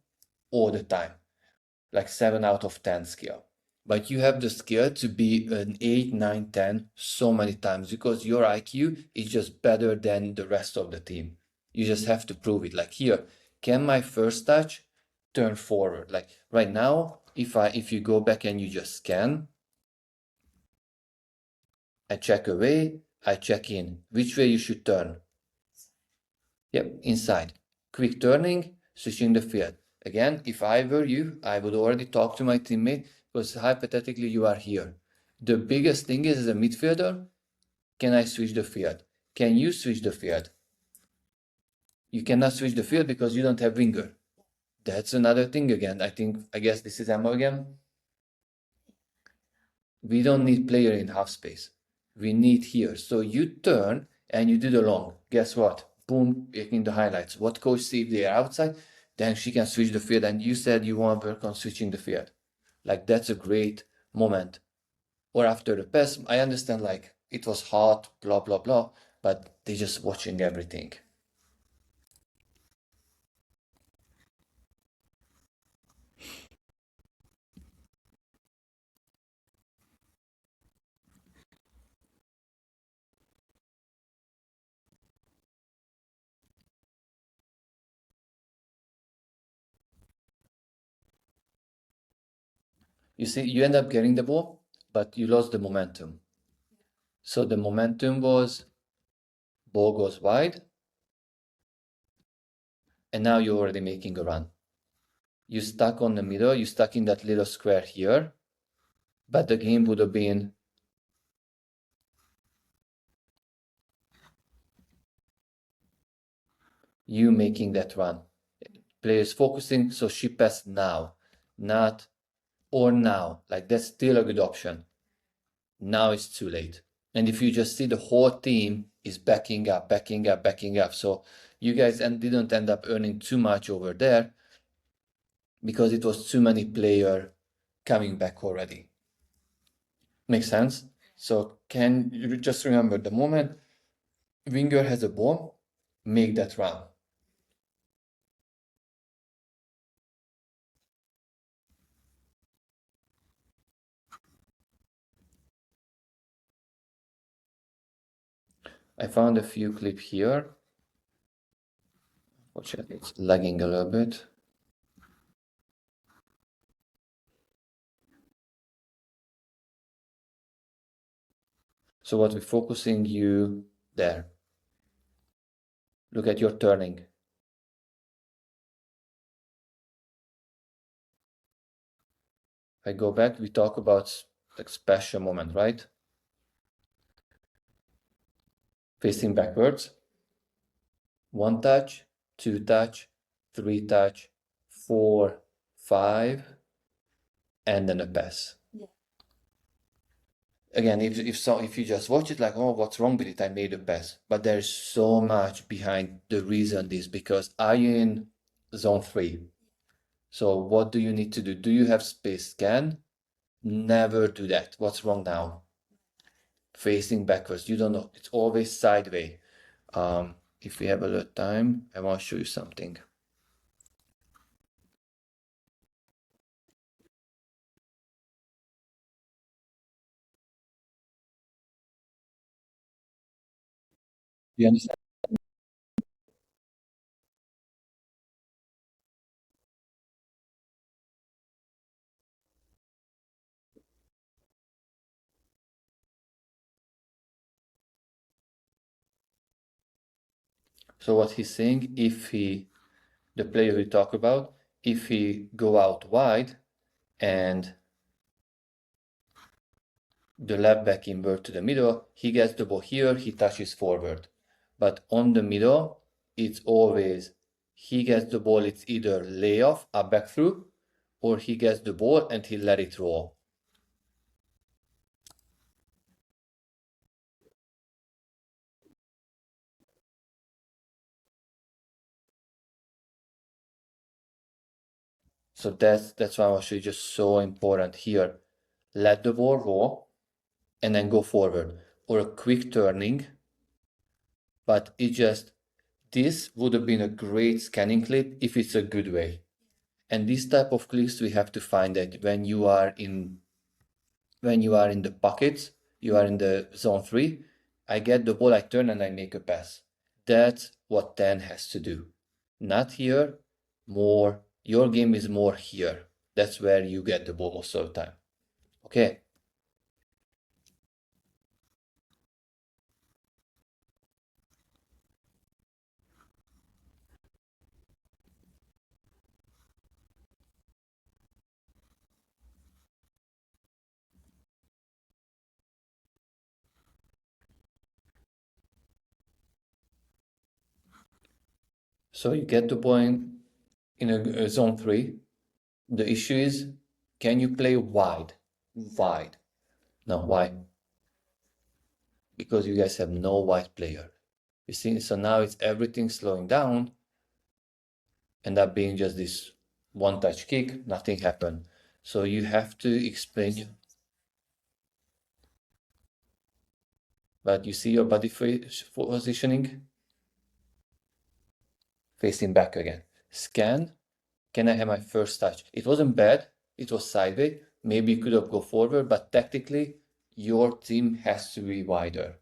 all the time, like 7 out of 10 skill. But you have the skill to be an 8, 9, 10 so many times because your IQ is just better than the rest of the team. You just have to prove it. Like here, can my first touch turn forward? Like right now, if you go back and you just scan, I check away, I check in. Which way you should turn? Yep, inside. Quick turning, switching the field. Again, if I were you, I would already talk to my teammate because hypothetically you are here. The biggest thing is as a midfielder, can I switch the field? Can you switch the field? You cannot switch the field because you don't have winger. That's another thing again. I guess this is ammo again. We don't need player in half space. We need here. So you turn and you do the long. Guess what? Boom, in the highlights. What coach see if they are outside, then she can switch the field. And you said you want to work on switching the field. Like that's a great moment. Or after the pass, I understand like it was hot, blah blah blah, but they just watching everything. You see, you end up getting the ball, but you lost the momentum. So the momentum was ball goes wide, and now you're already making a run. You stuck on the middle, you stuck in that little square here, but the game would have been you making that run. Players focusing, so she passed now, not or now. Like that's still a good option. Now it's too late. And if you just see the whole team is backing up, backing up, backing up. So you guys didn't end up earning too much over there because it was too many players coming back already. Makes sense? So can you just remember the moment winger has a ball, make that run. I found a few clips here. Unfortunately, it's lagging a little bit. So what we're focusing you there. Look at your turning. If I go back, we talk about like special moment, right? Facing backwards. 1 touch, 2 touch, 3 touch, 4, 5, and then a pass. Yeah. Again, if you just watch it like, oh, what's wrong with it? I made a pass. But there's so much behind the reason this because are you in zone 3? So what do you need to do? Do you have space scan? Never do that. What's wrong now? Facing backwards. You don't know. It's always sideways. If we have a little time, I want to show you something. You understand? So what he's saying, the player we talk about, if he go out wide and the left back invert to the middle, he gets the ball here, he touches forward. But on the middle, it's always he gets the ball, it's either layoff, a back through, or he gets the ball and he let it roll. So that's why actually just so important here. Let the ball roll and then go forward, or a quick turning. But this would have been a great scanning clip if it's a good way. And this type of clips we have to find that when you are in the pockets, you are in the zone 3, I get the ball, I turn and I make a pass. That's what 10 has to do. Not here, more, your game is more here. That's where you get the ball most of the time. Okay? So you get the ball in a zone 3. The issue is, can you play wide? Wide. No, why? Because you guys have no wide player. You see, so now it's everything slowing down, end up being just this one touch kick, nothing happened. So you have to explain, but you see your body positioning, facing back again. Scan, can I have my first touch? It wasn't bad, it was sideways, maybe you could have gone forward, but tactically, your team has to be wider.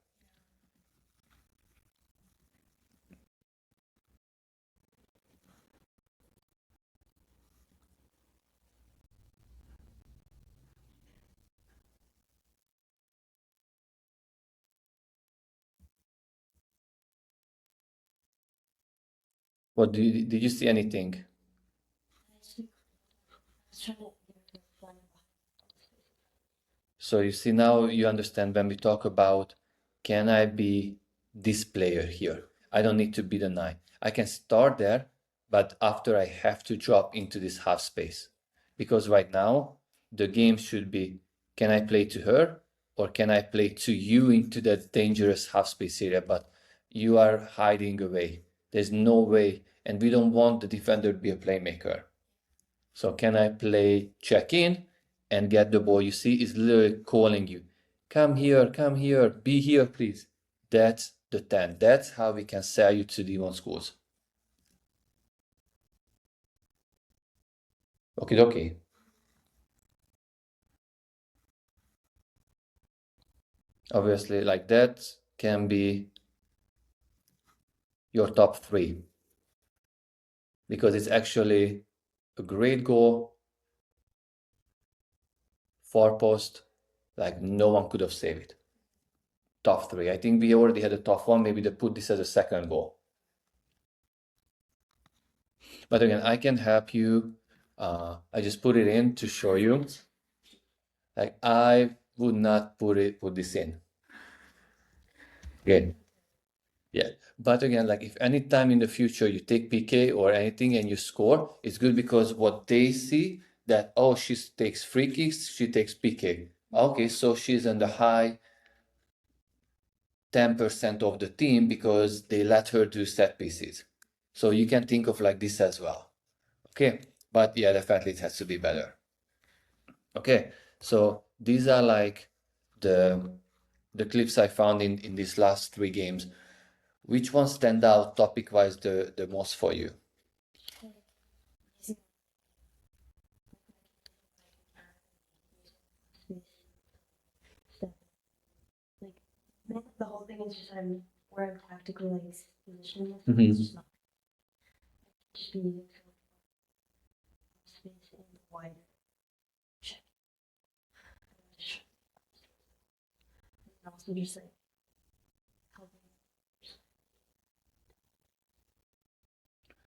What did you see anything? So you see, now you understand when we talk about, can I be this player here? I don't need to be the 9. I can start there, but after I have to drop into this half space. Because right now, the game should be, can I play to her or can I play to you into that dangerous half space area? But you are hiding away. There's no way. And we don't want the defender to be a playmaker. So can I play check in and get the ball? You see, it's literally calling you. Come here, be here, please. That's the 10. That's how we can sell you to D1 schools. Okay. Obviously, like that can be your top 3. Because it's actually a great goal, far post, like no one could have saved it. Top 3. I think we already had a top 1. Maybe they put this as a second goal. But again, I can help you. I just put it in to show you. Like, I would not put this in. Good. Yeah. But again, like if any time in the future you take PK or anything and you score, it's good because what they see that, oh, she takes free kicks, she takes PK. Okay, so she's in the high 10% of the team because they let her do set pieces. So you can think of like this as well. Okay, but yeah, definitely it has to be better. Okay, so these are like the clips I found in these last 3 games. Which one stand out topic-wise the most for you? Like the whole thing is just where I'm tactically like positioning myself. Mhm. It's just not just be space and wider. Check. And also just like helping.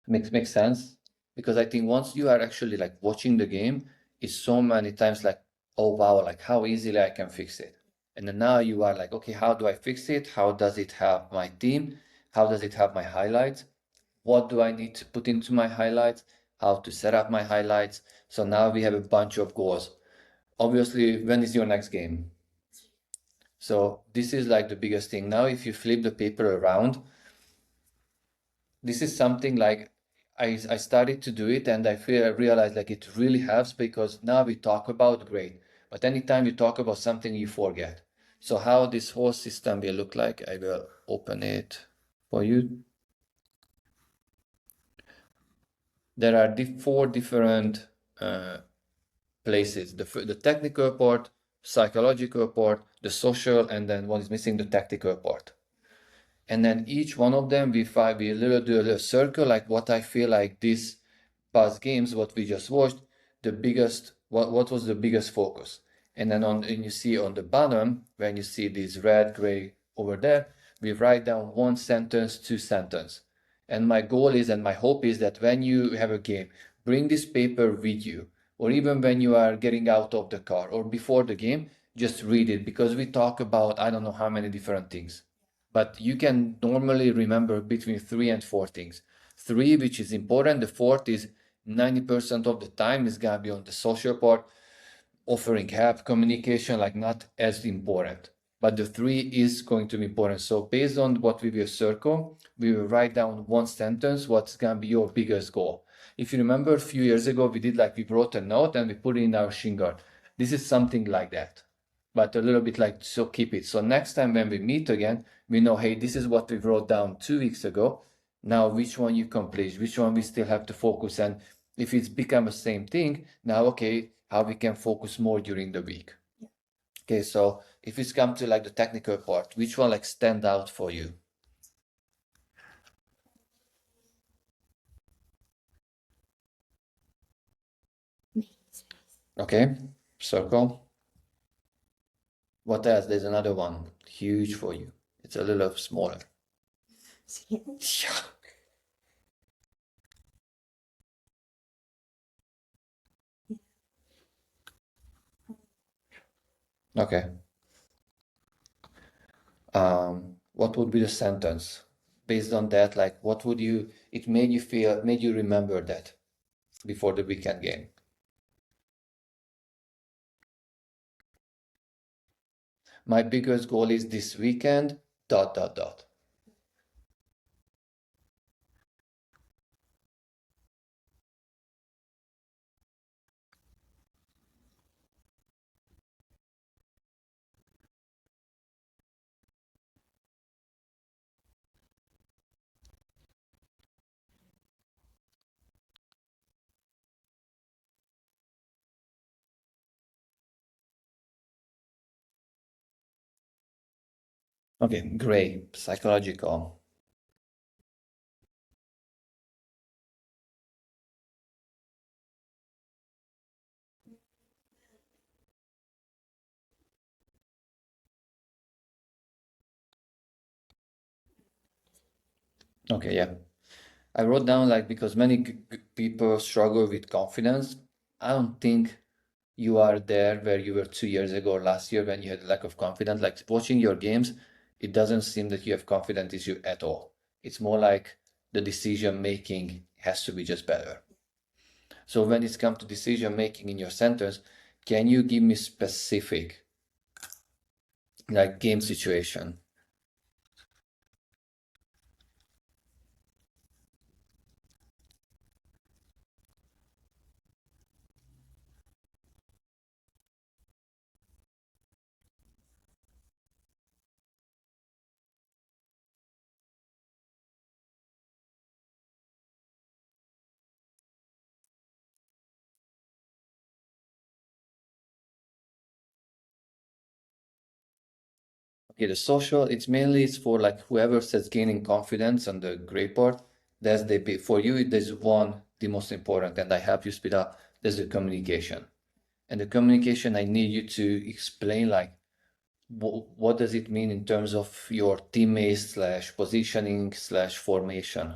Makes sense, because I think once you are actually like watching the game, it's so many times like, oh wow, like how easily I can fix it. And then now you are like, okay, how do I fix it? How does it help my team? How does it help my highlights? What do I need to put into my highlights? how to set up my highlights. So now we have a bunch of goals. Obviously, when is your next game? So this is like the biggest thing. Now, if you flip the paper around, this is something like I started to do it and I realized like it really helps because now we talk about great, but anytime you talk about something you forget. So how this whole system will look like, I will open it for you. There are four different places: the technical part, psychological part, the social, and then one is missing, the tactical part. And then each one of them we do a little circle, like what I feel like this past games, what we just watched, the biggest, what was the biggest focus. And then and you see on the bottom, when you see this red, gray over there, we write down one sentence, two sentence. And my goal is, and my hope is that when you have a game, bring this paper with you, or even when you are getting out of the car or before the game, just read it, because we talk about I don't know how many different things, but you can normally remember between three and four things. Three, which is important. The fourth is 90% of the time is gonna be on the social part, offering help, communication, like not as important. But the three is going to be important. So based on what we will circle, we will write down one sentence, what's gonna be your biggest goal. If you remember a few years ago, we did like we wrote a note and we put it in our shin guard. This is something like that, but a little bit like, so keep it. So next time when we meet again, we know, hey, this is what we wrote down 2 weeks ago. Now, which one you complete, which one we still have to focus. And if it's become the same thing, now, okay, how we can focus more during the week. Yeah. Okay, so if it's come to like the technical part, which one like stand out for you? Okay, circle. What else? There's another one, huge for you. It's a little smaller. Yeah. Okay. What would be the sentence? Based on that, like what would it made you feel, made you remember that before the weekend game? My biggest goal is this weekend, dot, dot, dot. Okay, great. Psychological. Okay, yeah. I wrote down like, because many people struggle with confidence. I don't think you are there where you were 2 years ago or last year when you had a lack of confidence. Like watching your games, it doesn't seem that you have confidence issue at all. It's more like the decision making has to be just better. So when it's come to decision making in your sentence, can you give me specific like game situation? Okay, the social, it's for like whoever says gaining confidence on the gray part. That's for you, there's one, the most important, and I help you speed up. There's the communication. And the communication, I need you to explain like what does it mean in terms of your teammates slash positioning slash formation,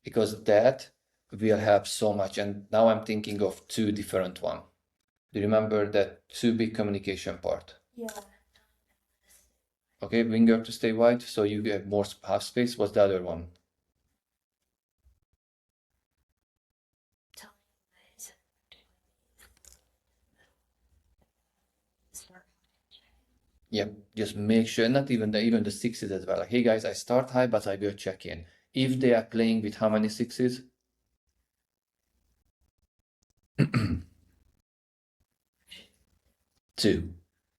because that will help so much. And now I'm thinking of two different one. Do you remember that two big communication part? Yeah. Okay, winger to stay wide, so you get more half space. What's the other one? Yeah, just make sure, not even the sixes as well. Like, hey guys, I start high, but I will check in. If they are playing with how many sixes? Two.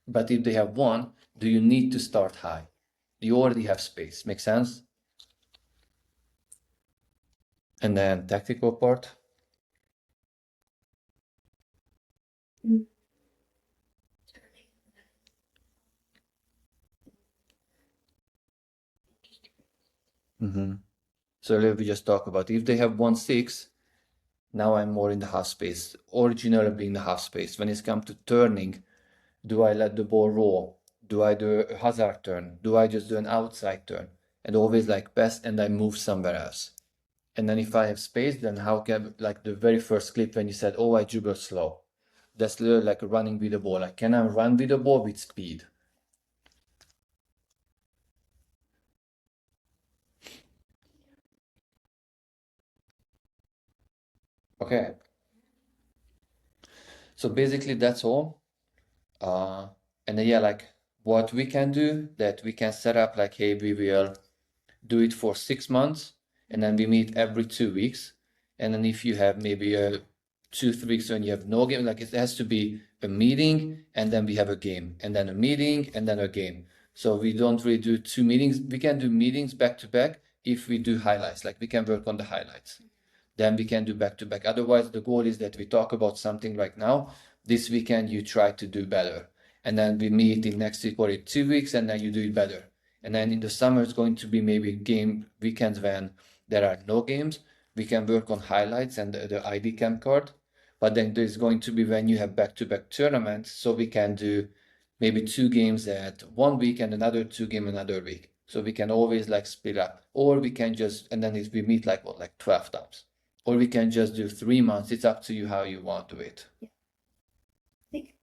But if they have one, do you need to start high? You already have space. Make sense? And then tactical part. Mm. So let me just talk about if they have 1-6, now I'm more in the half space. Originally being the half space. When it's come to turning, do I let the ball roll? Do I do a hazard turn? Do I just do an outside turn? And always like pass and I move somewhere else. And then if I have space, then how can, like the very first clip when you said, oh, I dribble slow. That's literally like running with the ball. Like, can I run with the ball with speed? Okay. So basically that's all. And then yeah, like what we can do, that we can set up like, hey, we will do it for 6 months, and then we meet every 2 weeks. And then if you have maybe 2-3 weeks when you have no game, like it has to be a meeting and then we have a game, and then a meeting and then a game. So we don't really do 2 meetings. We can do meetings back to back if we do highlights, like we can work on the highlights. Then we can do back to back. Otherwise, the goal is that we talk about something right now. This weekend, you try to do better. And then we meet in next week or in 2 weeks, and then you do it better. And then in the summer, it's going to be maybe game weekends when there are no games. We can work on highlights and the ID camp card. But then there's going to be when you have back to back tournaments. So we can do maybe 2 games at 1 week and another 2 game another week. So we can always like split up. Or we can just, and then if we meet like what, like 12 times. Or we can just do 3 months. It's up to you how you want to do it. I think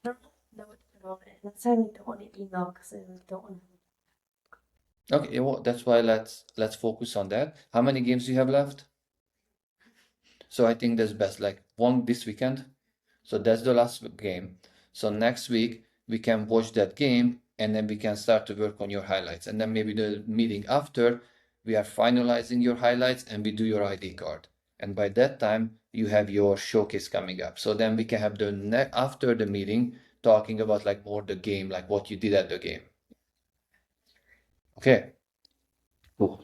I don't know what to put on it. That's why I like don't want to email because I like, don't want to. Okay, well, that's why let's focus on that. How many games do you have left? So I think that's best, like one this weekend. So that's the last game. So next week we can watch that game and then we can start to work on your highlights. And then maybe the meeting after we are finalizing your highlights and we do your ID card. And by that time you have your showcase coming up. So then we can have the after the meeting talking about like more the game, like what you did at the game. Okay. Cool.